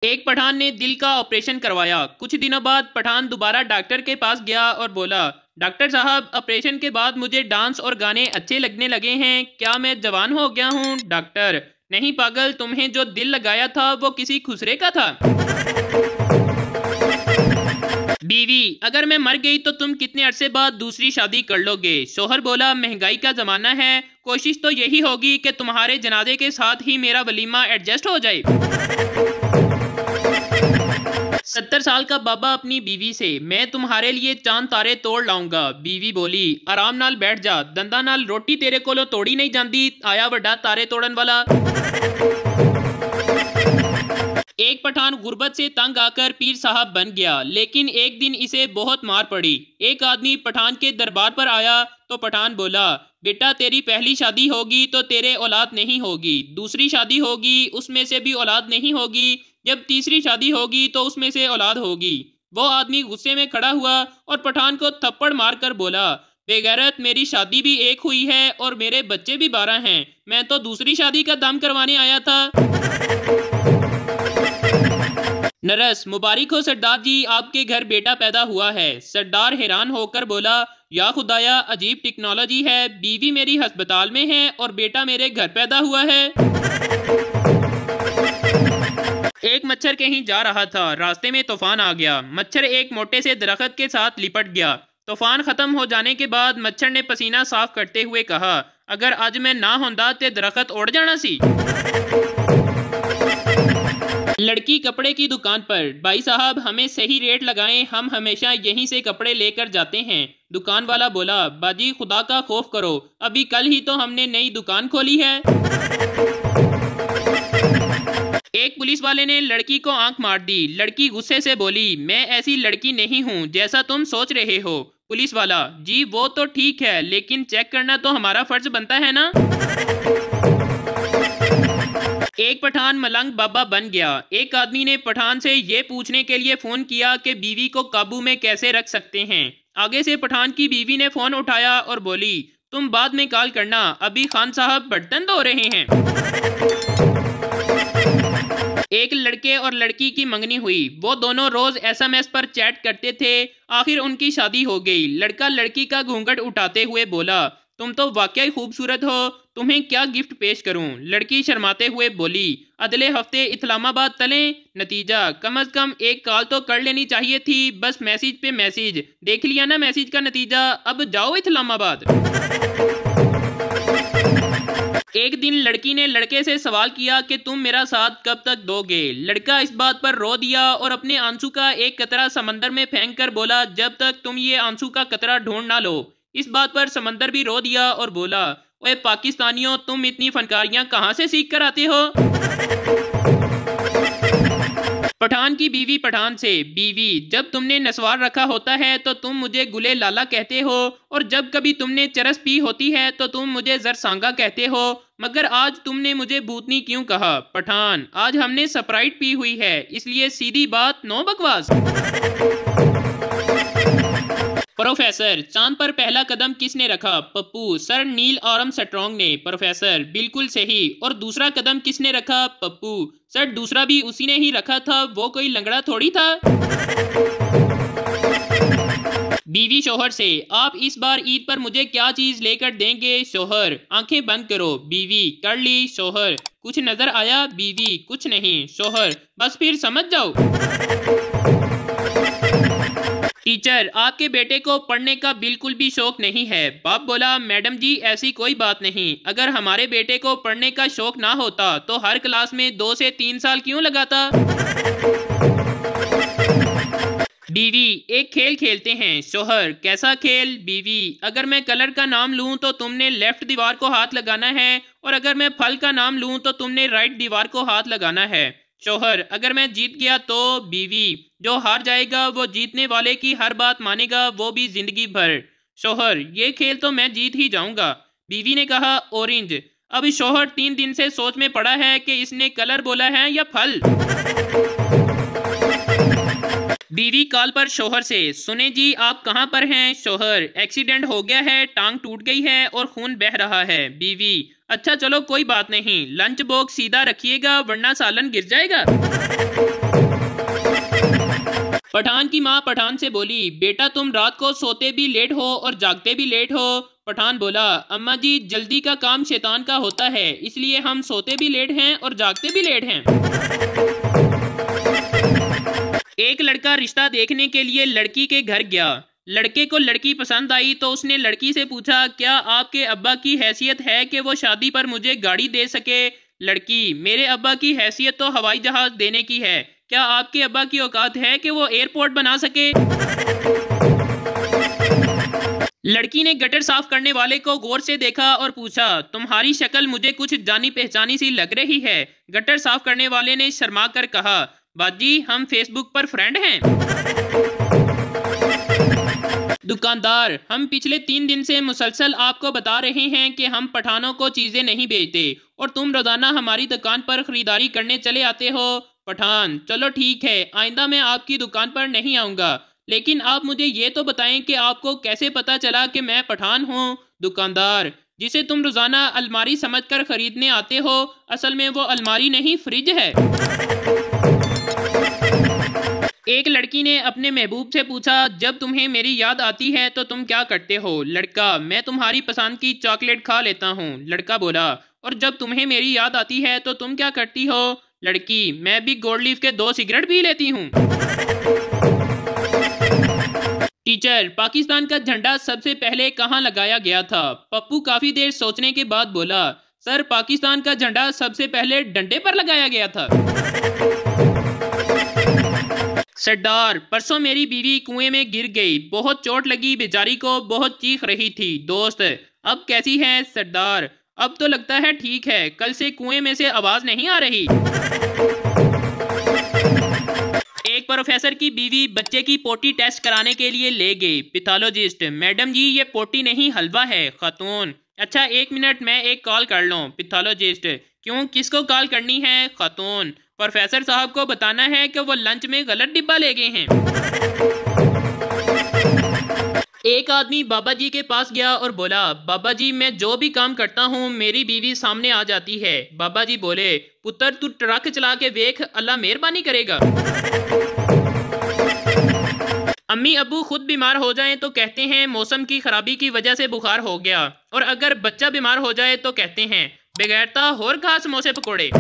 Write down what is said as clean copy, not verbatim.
एक पठान ने दिल का ऑपरेशन करवाया। कुछ दिनों बाद पठान दोबारा डॉक्टर के पास गया और बोला, डॉक्टर साहब, ऑपरेशन के बाद मुझे डांस और गाने अच्छे लगने लगे हैं। क्या मैं जवान हो गया हूँ? डॉक्टर, नहीं पागल, तुम्हें जो दिल लगाया था वो किसी खुसरे का था। बीवी, अगर मैं मर गई तो तुम कितने अरसे बाद दूसरी शादी कर लोगे? शोहर बोला, महंगाई का जमाना है, कोशिश तो यही होगी कि तुम्हारे जनाजे के साथ ही मेरा वलीमा एडजस्ट हो जाए। 70 साल का बाबा अपनी बीवी से, मैं तुम्हारे लिए चांद तारे तोड़ लाऊंगा। बीवी बोली, आराम नाल बैठ जा, दंदा नाल रोटी तेरे कोलों तोड़ी नहीं जाती, आया वड्डा तारे तोड़न वाला। एक पठान गुर्बत से तंग आकर पीर साहब बन गया, लेकिन एक दिन इसे बहुत मार पड़ी। एक आदमी पठान के दरबार पर आया तो पठान बोला, बेटा, तेरी पहली शादी होगी तो तेरे औलाद नहीं होगी, दूसरी शादी होगी उसमें से भी औलाद नहीं होगी, जब तीसरी शादी होगी तो उसमें से औलाद होगी। वो आदमी गुस्से में खड़ा हुआ और पठान को थप्पड़ मारकर बोला, बेगैरत, मेरी शादी भी एक हुई है और मेरे बच्चे भी 12 हैं, मैं तो दूसरी शादी का दम करवाने आया था। नरस, मुबारक हो सरदार जी, आपके घर बेटा पैदा हुआ है। सरदार हैरान होकर बोला, या खुदाया, अजीब टेक्नोलॉजी है, बीवी मेरी अस्पताल में है और बेटा मेरे घर पैदा हुआ है। एक मच्छर कहीं जा रहा था, रास्ते में तूफान आ गया। मच्छर एक मोटे से दरख्त के साथ लिपट गया। तूफान खत्म हो जाने के बाद मच्छर ने पसीना साफ करते हुए कहा, अगर आज मैं ना होंदा ते दरख्त उड़ जाना सी। लड़की कपड़े की दुकान पर, भाई साहब, हमें सही रेट लगाएं, हम हमेशा यहीं से कपड़े लेकर जाते हैं। दुकान वाला बोला, बाजी, खुदा का खौफ करो, अभी कल ही तो हमने नई दुकान खोली है। एक पुलिस वाले ने लड़की को आंख मार दी। लड़की गुस्से से बोली, मैं ऐसी लड़की नहीं हूँ जैसा तुम सोच रहे हो। पुलिस वाला, जी वो तो ठीक है, लेकिन चेक करना तो हमारा फर्ज बनता है ना। एक पठान मलंग बाबा बन गया। एक आदमी ने पठान से ये पूछने के लिए फोन किया कि बीवी को काबू में कैसे रख सकते हैं। आगे से पठान की बीवी ने फोन उठाया और बोली, तुम बाद में कॉल करना, अभी खान साहब बर्तन धो रहे हैं। एक लड़के और लड़की की मंगनी हुई। वो दोनों रोज SMS पर चैट करते थे। आखिर उनकी शादी हो गई। लड़का लड़की का घूंघट उठाते हुए बोला, तुम तो वाकई खूबसूरत हो, तुम्हें क्या गिफ्ट पेश करूं? लड़की शर्माते हुए बोली, अगले हफ्ते इस्लामाबाद चलें। नतीजा, कम से कम एक कॉल तो कर लेनी चाहिए थी, बस मैसेज पे मैसेज। देख लिया ना मैसेज का नतीजा, अब जाओ इस्लामाबाद। एक दिन लड़की ने लड़के से सवाल किया कि तुम मेरा साथ कब तक दोगे? लड़का इस बात पर रो दिया और अपने आंसू का एक कतरा समंदर में फेंक कर बोला, जब तक तुम ये आंसू का कतरा ढूंढ ना लो। इस बात पर समंदर भी रो दिया और बोला, ओए पाकिस्तानियों, तुम इतनी फनकारियां कहां से सीख कर आते हो? पठान की बीवी पठान से, बीवी, जब तुमने नस्वार रखा होता है तो तुम मुझे गुले लाला कहते हो, और जब कभी तुमने चरस पी होती है तो तुम मुझे जरसांगा कहते हो, मगर आज तुमने मुझे भूतनी क्यों कहा? पठान, आज हमने स्प्राइट पी हुई है, इसलिए सीधी बात, नो बकवास। प्रोफेसर, चांद पर पहला कदम किसने रखा? पप्पू, सर नील आर्मस्ट्रॉन्ग ने। प्रोफेसर, बिल्कुल सही। और दूसरा कदम किसने रखा? पप्पू, सर दूसरा भी उसी ने ही रखा था, वो कोई लंगड़ा थोड़ी था। बीवी शोहर से, आप इस बार ईद पर मुझे क्या चीज लेकर देंगे? शोहर, आंखें बंद करो। बीवी, कर ली। शोहर, कुछ नजर आया? बीवी, कुछ नहीं। शोहर, बस फिर समझ जाओ। टीचर, आपके बेटे को पढ़ने का बिल्कुल भी शौक नहीं है। बाप बोला, मैडम जी, ऐसी कोई बात नहीं, अगर हमारे बेटे को पढ़ने का शौक ना होता तो हर क्लास में 2 से 3 साल क्यों लगाता? बीवी, एक खेल खेलते हैं। शोहर, कैसा खेल? बीवी, अगर मैं कलर का नाम लूं तो तुमने लेफ्ट दीवार को हाथ लगाना है, और अगर मैं फल का नाम लूं तो तुमने राइट दीवार को हाथ लगाना है। शोहर, अगर मैं जीत गया तो? बीवी, जो हार जाएगा वो जीतने वाले की हर बात मानेगा, वो भी जिंदगी भर। शोहर, ये खेल तो मैं जीत ही जाऊंगा। बीवी ने कहा, ऑरेंज। अब शोहर 3 दिन से सोच में पड़ा है कि इसने कलर बोला है या फल। बीवी कॉल पर शोहर से, सुने जी, आप कहाँ पर हैं? शोहर, एक्सीडेंट हो गया है, टांग टूट गई है और खून बह रहा है। बीवी, अच्छा चलो कोई बात नहीं, लंच बॉक्स सीधा रखिएगा वरना सालन गिर जाएगा। पठान की माँ पठान से बोली, बेटा तुम रात को सोते भी लेट हो और जागते भी लेट हो। पठान बोला, अम्मा जी जल्दी का काम शैतान का होता है, इसलिए हम सोते भी लेट हैं और जागते भी लेट हैं। एक लड़का रिश्ता देखने के लिए लड़की के घर गया। लड़के को लड़की पसंद आई तो उसने लड़की से पूछा, क्या आपके अब्बा की हैसियत है कि वो शादी पर मुझे गाड़ी दे सके? लड़की, मेरे अब्बा की हैसियत तो हवाई जहाज देने की है, क्या आपके अब्बा की औकात है कि वो एयरपोर्ट बना सके? लड़की ने गटर साफ करने वाले को गौर से देखा और पूछा, तुम्हारी शक्ल मुझे कुछ जानी पहचानी सी लग रही है। गटर साफ करने वाले ने शर्मा कर कहा, बाजी हम फेसबुक पर फ्रेंड हैं। दुकानदार, हम पिछले 3 दिन से मुसलसल आपको बता रहे हैं कि हम पठानों को चीजें नहीं बेचते और तुम रोजाना हमारी दुकान पर खरीदारी करने चले आते हो। पठान, चलो ठीक है, आइंदा मैं आपकी दुकान पर नहीं आऊंगा, लेकिन आप मुझे ये तो बताएं कि आपको कैसे पता चला कि मैं पठान हूँ? दुकानदार, जिसे तुम रोजाना अलमारी समझकर खरीदने आते हो, असल में वो अलमारी नहीं फ्रिज है। एक लड़की ने अपने महबूब से पूछा, जब तुम्हें मेरी याद आती है तो तुम क्या करते हो? लड़का, मैं तुम्हारी पसंद की चॉकलेट खा लेता हूँ। लड़का बोला, और जब तुम्हें मेरी याद आती है तो तुम क्या करती हो? लड़की, मैं भी गोल्ड लीफ के 2 सिगरेट पी लेती हूँ। टीचर, पाकिस्तान का झंडा सबसे पहले कहाँ लगाया गया था? पप्पू काफी देर सोचने के बाद बोला, सर पाकिस्तान का झंडा सबसे पहले डंडे पर लगाया गया था। सरदार, परसों मेरी बीवी कुएं में गिर गई, बहुत चोट लगी बेचारी को, बहुत चीख रही थी। दोस्त, अब कैसी है? सरदार, अब तो लगता है ठीक है, कल से कुएं में से आवाज नहीं आ रही। एक प्रोफेसर की बीवी बच्चे की पोटी टेस्ट कराने के लिए ले गई। पैथोलॉजिस्ट, मैडम जी ये पोटी नहीं हलवा है। खातून, अच्छा 1 मिनट मैं एक कॉल कर लूं। पैथोलॉजिस्ट, क्यों, किसको कॉल करनी है? खातून, प्रोफेसर साहब को बताना है कि वो लंच में गलत डिब्बा ले गए हैं। एक आदमी बाबा जी के पास गया और बोला, बाबा जी मैं जो भी काम करता हूँ मेरी बीवी सामने आ जाती है। बाबा जी बोले, पुत्र तू ट्रक चला के देख, अल्लाह मेहरबानी करेगा। अम्मी अब्बू खुद बीमार हो जाएं तो कहते हैं मौसम की खराबी की वजह से बुखार हो गया, और अगर बच्चा बीमार हो जाए तो कहते हैं बेगैरता और खा समोसे पकोड़े।